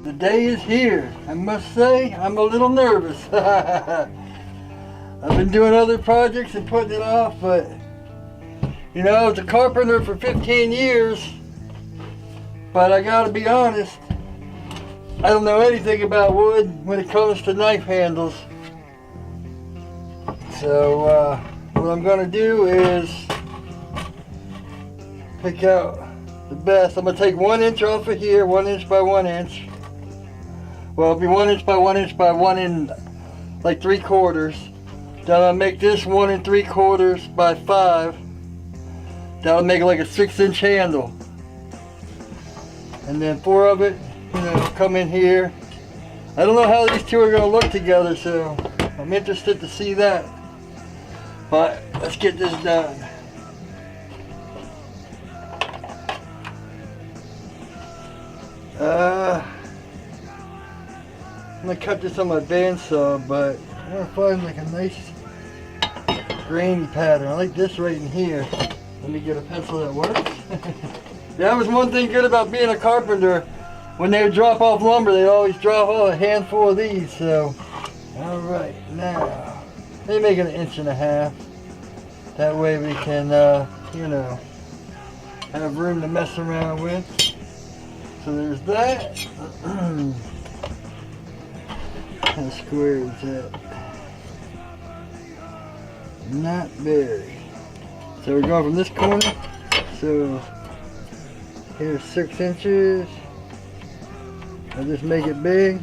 The day is here. I must say, I'm a little nervous. I've been doing other projects and putting it off, but you know, I was a carpenter for 15 years, but I gotta be honest, I don't know anything about wood when it comes to knife handles. So what I'm gonna do is pick out the best. I'm gonna take 1 inch off of here, 1 inch by 1 inch. Well, it'll be 1 inch by 1 inch by 1 and like 3/4. Then I'll make this 1 3/4 by 5. That'll make it like a 6-inch handle. And then 4 of it, you know, come in here. I don't know how these two are gonna look together, so I'm interested to see that. But let's get this done. I'm gonna cut this on my bandsaw, but I want to find like a nice grainy pattern. I like this right in here. Let me get a pencil that works. That was one thing good about being a carpenter. When they would drop off lumber, they'd always drop off a handful of these. So, all right, now they make it 1.5 inches. That way we can, you know, have room to mess around with. So there's that. How square is that? Not very. So we're going from this corner. So here's 6 inches. I'll just make it big.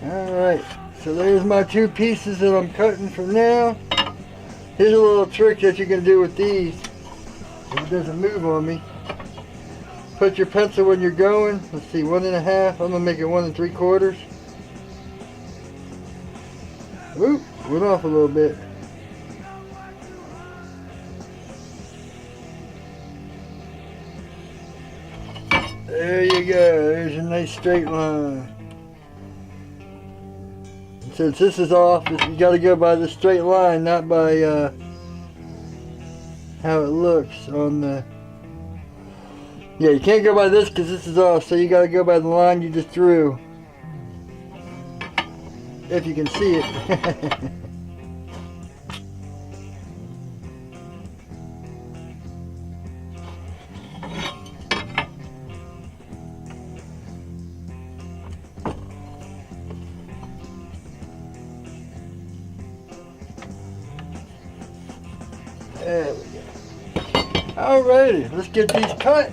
Alright, so there's my 2 pieces that I'm cutting from now. Here's a little trick that you can do with these if it doesn't move on me. Put your pencil when you're going. Let's see, 1.5. I'm gonna make it 1 3/4. Oop, went off a little bit. There you go. There's a nice straight line. And since this is off, you got to go by the straight line, not by how it looks on the. Yeah, you can't go by this because this is off, so you got to go by the line you just drew. If you can see it. There we go. Alrighty, let's get these cut.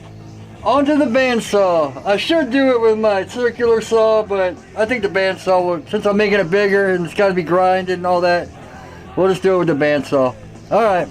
Onto the bandsaw. I should do it with my circular saw, but I think the bandsaw will, since I'm making it bigger and it's got to be grinded and all that, we'll just do it with the bandsaw. Alright.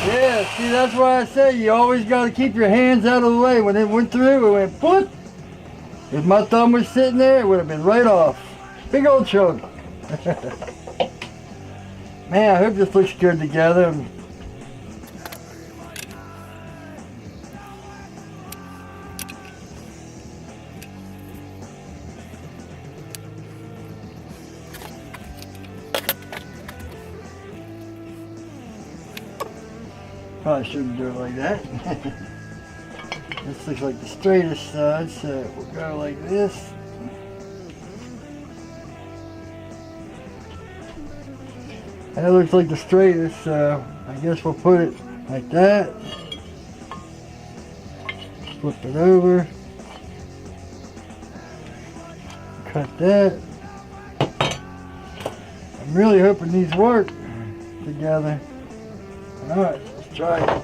Yeah, see, that's why I say you always got to keep your hands out of the way. When it went through, it went put. If my thumb was sitting there, it would have been right off. Big old chunk. Man, I hope this looks good together. Probably shouldn't do it like that. This looks like the straightest side, so we'll go like this. That looks like the straightest, so I guess we'll put it like that. Flip it over. Cut that. I'm really hoping these work together. Alright, let's try it.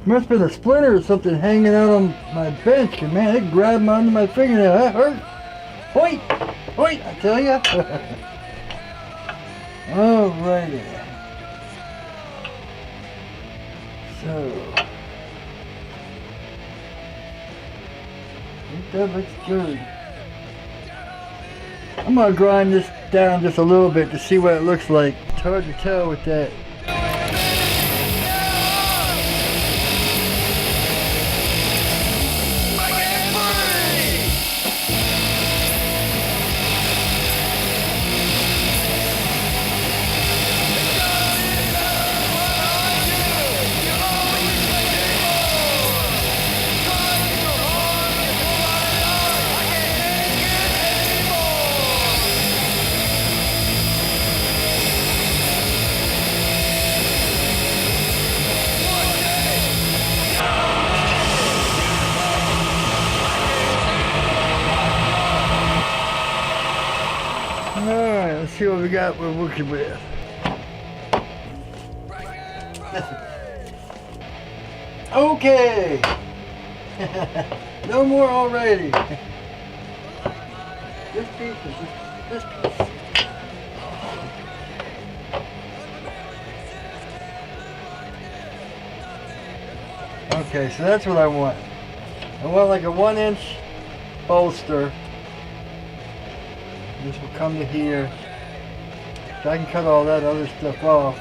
Must have been a splinter or something hanging out on my bench, cause man, it grabbed me under my fingernail. That hurt. Hoit! Hoit! I tell ya. Alrighty. So, I think that looks good. I'm gonna grind this down just a little bit to see what it looks like. It's hard to tell with that. Alright, let's see what we got we're working with. Okay! No more already. This piece is this piece. Okay, so that's what I want. I want like a 1-inch bolster. This will come to here. So I can cut all that other stuff off.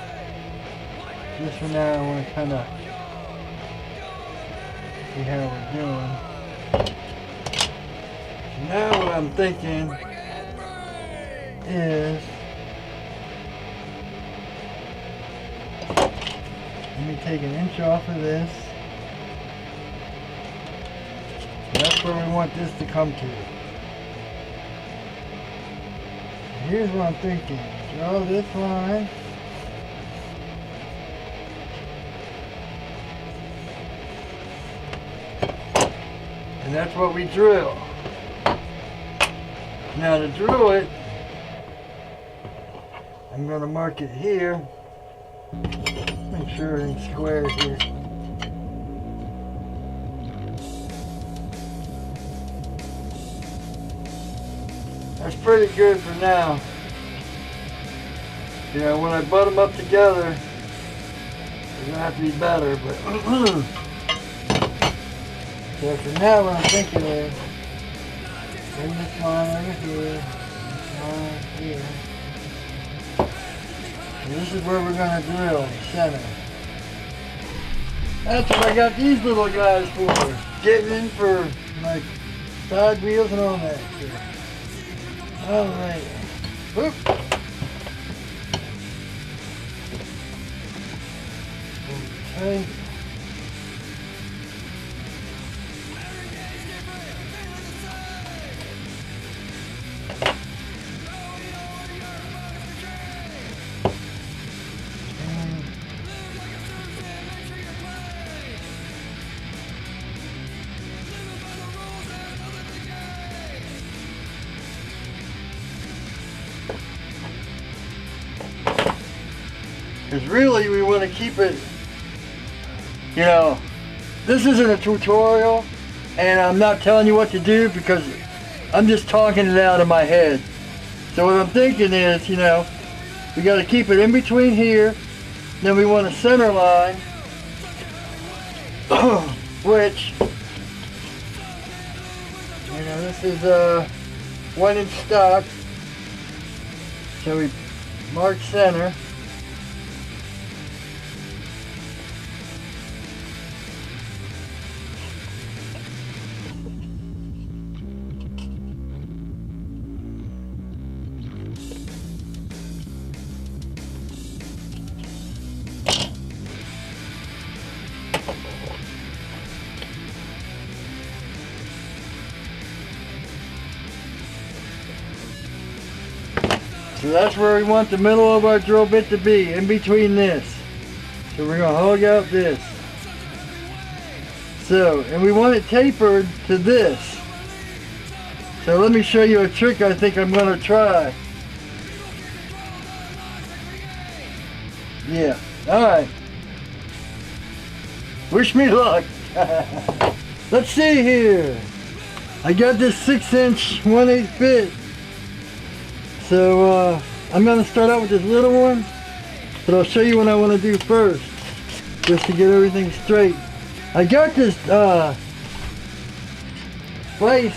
Just for now, I want to kind of see how we're doing. So now what I'm thinking is, let me take 1 inch off of this. That's where we want this to come to. Here's what I'm thinking. Draw this line. And that's what we drill. Now to drill it, I'm going to mark it here. Make sure everything's square here. That's pretty good for now. You know, when I butt them up together, they're going to have to be better, but so for now what I'm thinking is, bring this line over here, this line here. And this is where we're going to drill, the center. That's what I got these little guys for. Getting in for my side wheels and all that shit. Alright. Whoop. Okay. Because really we want to keep it, you know, this isn't a tutorial and I'm not telling you what to do because I'm just talking it out of my head. So what I'm thinking is, you know, we got to keep it in between here, then we want a center line, which, you know, this is a 1-inch stock, so we mark center. So that's where we want the middle of our drill bit to be, in between this. So we're gonna hug out this. So, and we want it tapered to this. So let me show you a trick I think I'm gonna try. Yeah, alright. Wish me luck. Let's see here. I got this 6" 1/8 bit. So I'm gonna start out with this little one, but I'll show you what I want to do first, just to get everything straight. I got this place,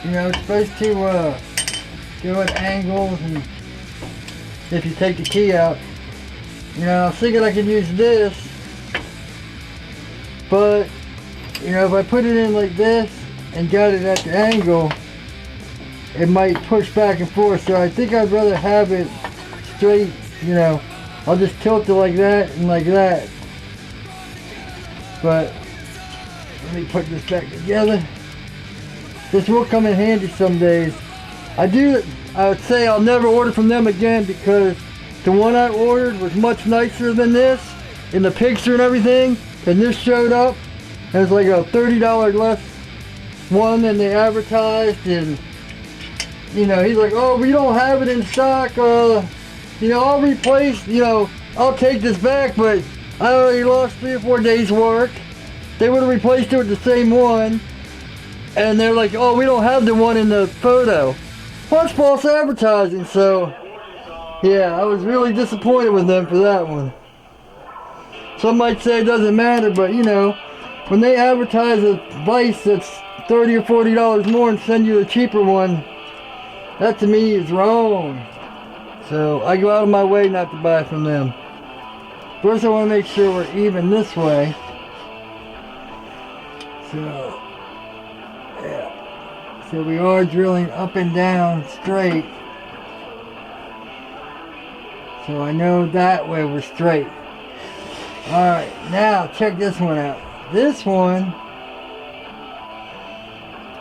you know, it's supposed to go at angles, and if you take the key out, you know, I was thinking I could use this, but you know, if I put it in like this and got it at the angle, it might push back and forth. So I think I'd rather have it straight, you know. I'll just tilt it like that and like that. But let me put this back together. This will come in handy some days. I would say I'll never order from them again, because the one I ordered was much nicer than this in the picture and everything, and this showed up as like a $30 less one than they advertised. And you know, he's like, oh, we don't have it in stock, you know, I'll replace, you know, I'll take this back, but I already lost 3 or 4 days work. They would have replaced it with the same one, and they're like, oh, we don't have the one in the photo. Well, it's false advertising. So yeah, I was really disappointed with them for that one. Some might say it doesn't matter, but you know, when they advertise a vise that's $30 or $40 more and send you a cheaper one, that to me is wrong. So I go out of my way not to buy from them. First I want to make sure we're even this way. So, yeah. So we are drilling up and down straight. So I know that way we're straight. Alright, now check this one out. This one,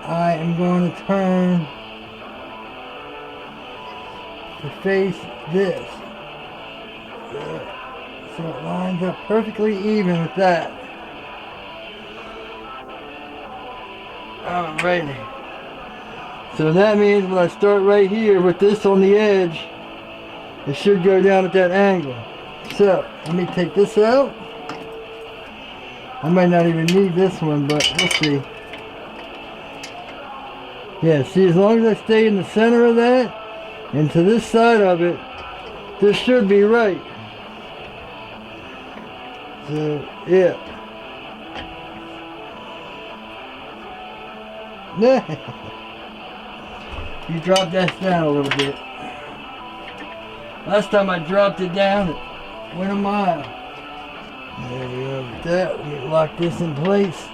I am going to turn to face this. So it lines up perfectly even with that. Alrighty. So that means when I start right here with this on the edge, it should go down at that angle. So let me take this out. I might not even need this one, but we'll see. Yeah, see, as long as I stay in the center of that and to this side of it, this should be right. So, yeah. You drop that down a little bit. Last time I dropped it down, it went a mile. There we go with that. Let me lock this in place.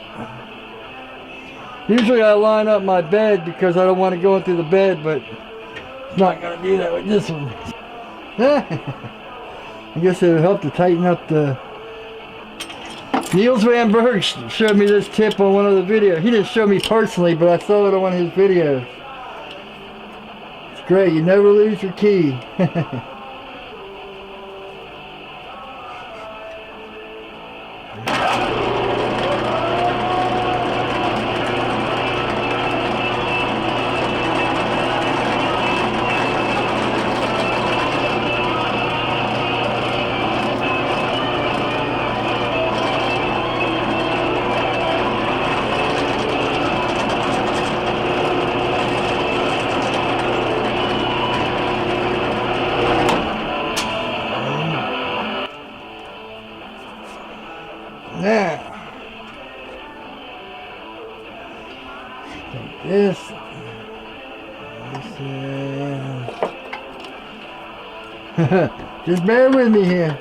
Usually I line up my bed because I don't want to go into the bed, but it's not going to do that with this one. I guess it would help to tighten up the... Niels Van Berg showed me this tip on one of the videos. He didn't show me personally, but I saw it on one of his videos. It's great. You never lose your key. Now, take this, just bear with me here.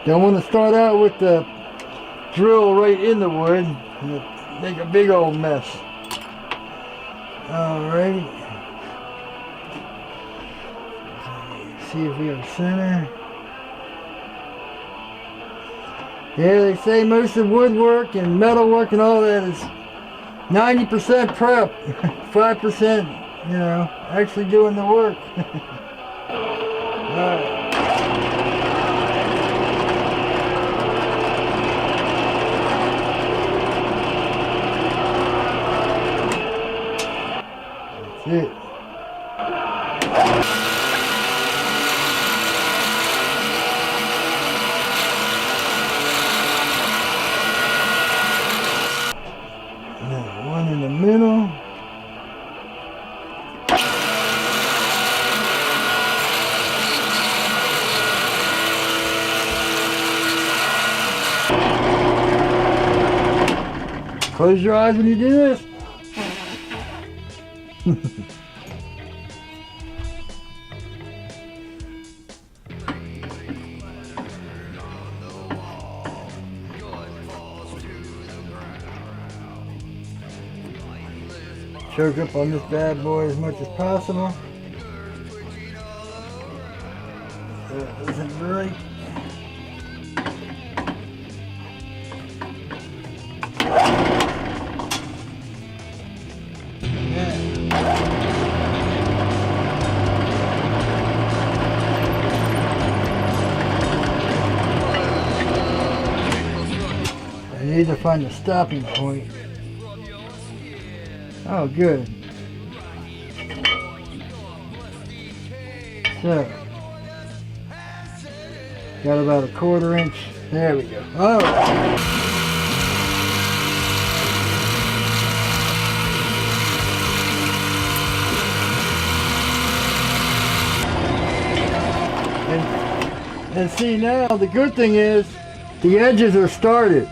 Don't want to start out with the drill right in the wood and make a big old mess. Alright. See if we have center. Yeah, they say most of woodwork and metalwork and all that is 90% prep, 5%, you know, actually doing the work. Alright. That's it. Now, one in the middle. Close your eyes when you do this. Choke up on this bad boy as much as possible. That isn't right. I need to find a stopping point. Oh, good. So, got about a 1/4 inch. There we go. All right. And see now, the good thing is the edges are started.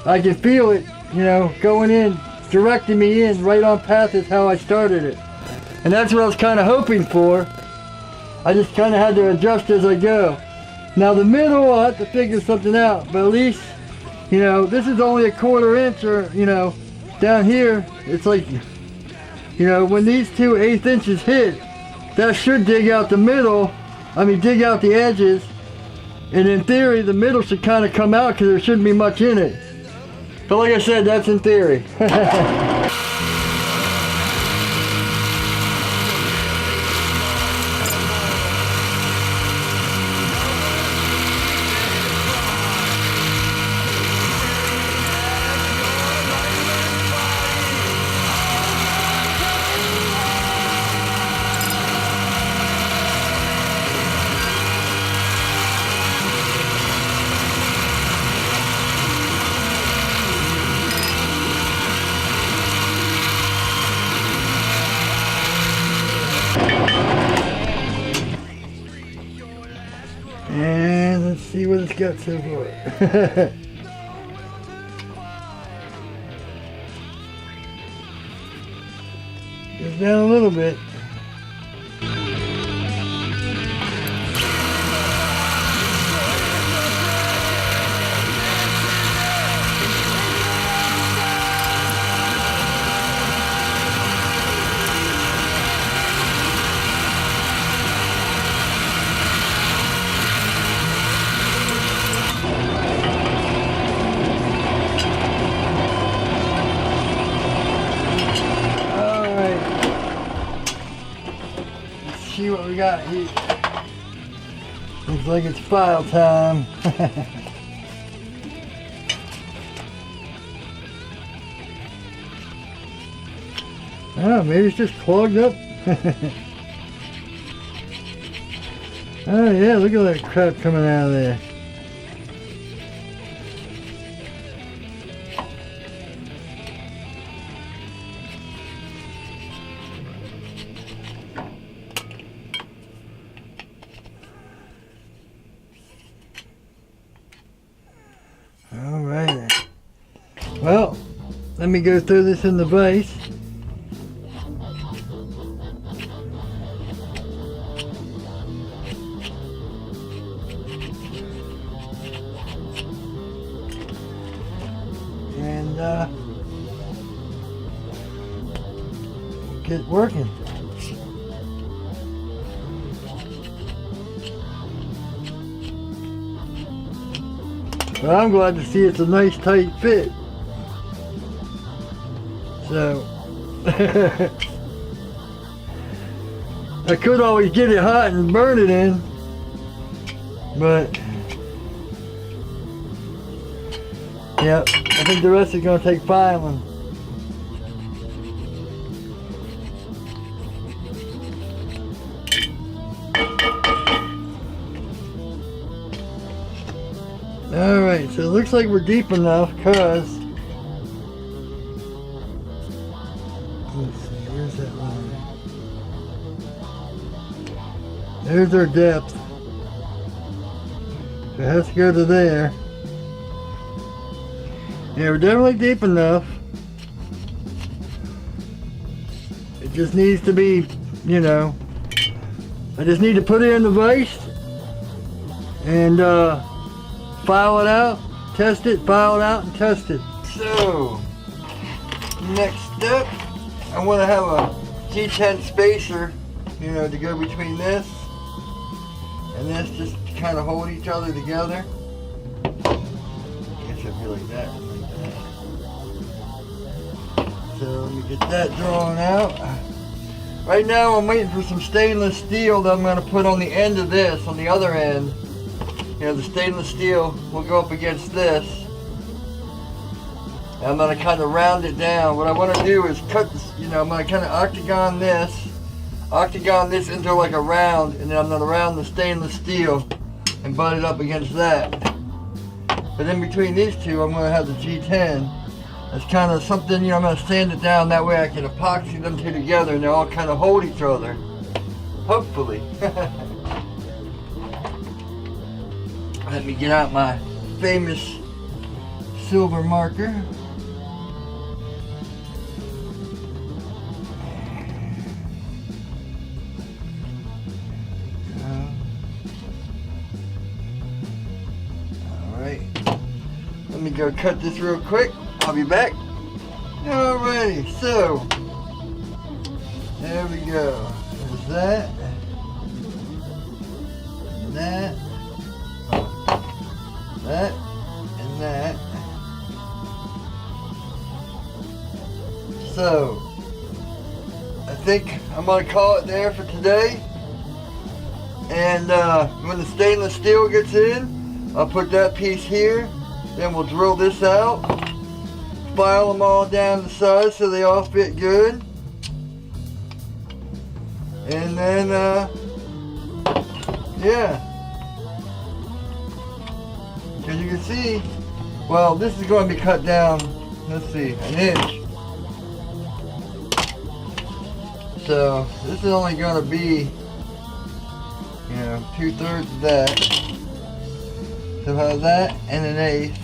I can feel it, you know, going in, directing me in right on path is how I started it. And that's what I was kind of hoping for. I just kind of had to adjust as I go. Now the middle, I'll have to figure something out, but at least, you know, this is only a 1/4 inch, or, you know, down here, it's like, you know, when these two 1/8 inches hit, that should dig out the middle, dig out the edges, and in theory, the middle should kind of come out because there shouldn't be much in it. But like I said, that's in theory. And let's see what it's got so far. Goes down a little bit. See what we got here. Looks like it's file time. Oh, maybe it's just clogged up. Oh yeah, look at that crap coming out of there. Alright. Well, let me go through this in the vise. get working. But I'm glad to see it's a nice tight fit. So I could always get it hot and burn it in, but yeah, I think the rest is going to take filing. Alright, so it looks like we're deep enough because, let's see, where's that line? There's our depth. So it has to go to there. Yeah, we're definitely deep enough. It just needs to be, you know, I just need to put it in the vise and file it out, test it, file it out, and test it. So, next step, I want to have a G10 spacer, you know, to go between this and this, just to kind of hold each other together. I guess it'd be like that. So let me get that drawn out. Right now I'm waiting for some stainless steel that I'm going to put on the end of this, on the other end. You know, the stainless steel will go up against this. And I'm going to kind of round it down. What I want to do is cut this, you know, I'm going to kind of octagon this into like a round, and then I'm going to round the stainless steel and butt it up against that. But in between these two, I'm going to have the G10. It's kind of something, you know, I'm going to sand it down, that way I can epoxy them two together and they all kind of hold each other. Hopefully. Let me get out my famous silver marker. Alright. Let me go cut this real quick. I'll be back. Alrighty, so there we go. There's that. And that. That and that. So I think I'm gonna call it there for today. And when the stainless steel gets in, I'll put that piece here. Then we'll drill this out, file them all down the side so they all fit good. And then yeah. As you can see, well, this is going to be cut down, let's see, an inch. So this is only going to be, you know, 2/3 of that. So have that and an eighth.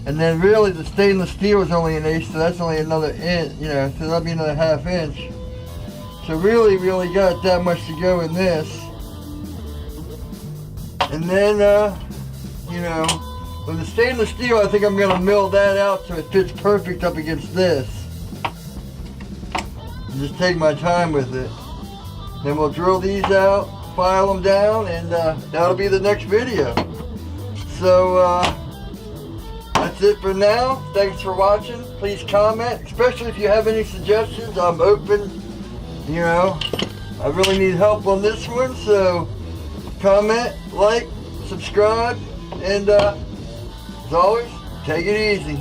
And then really the stainless steel is only an eighth, so that's only another inch, you know, so that'll be another 1/2 inch. So really we only got that much to go in this. And then, you know, with the stainless steel, I think I'm going to mill that out so it fits perfect up against this. And just take my time with it. Then we'll drill these out, file them down, and that'll be the next video. So, that's it for now. Thanks for watching. Please comment, especially if you have any suggestions. I'm open. You know, I really need help on this one, so comment, like, subscribe, and as always, take it easy.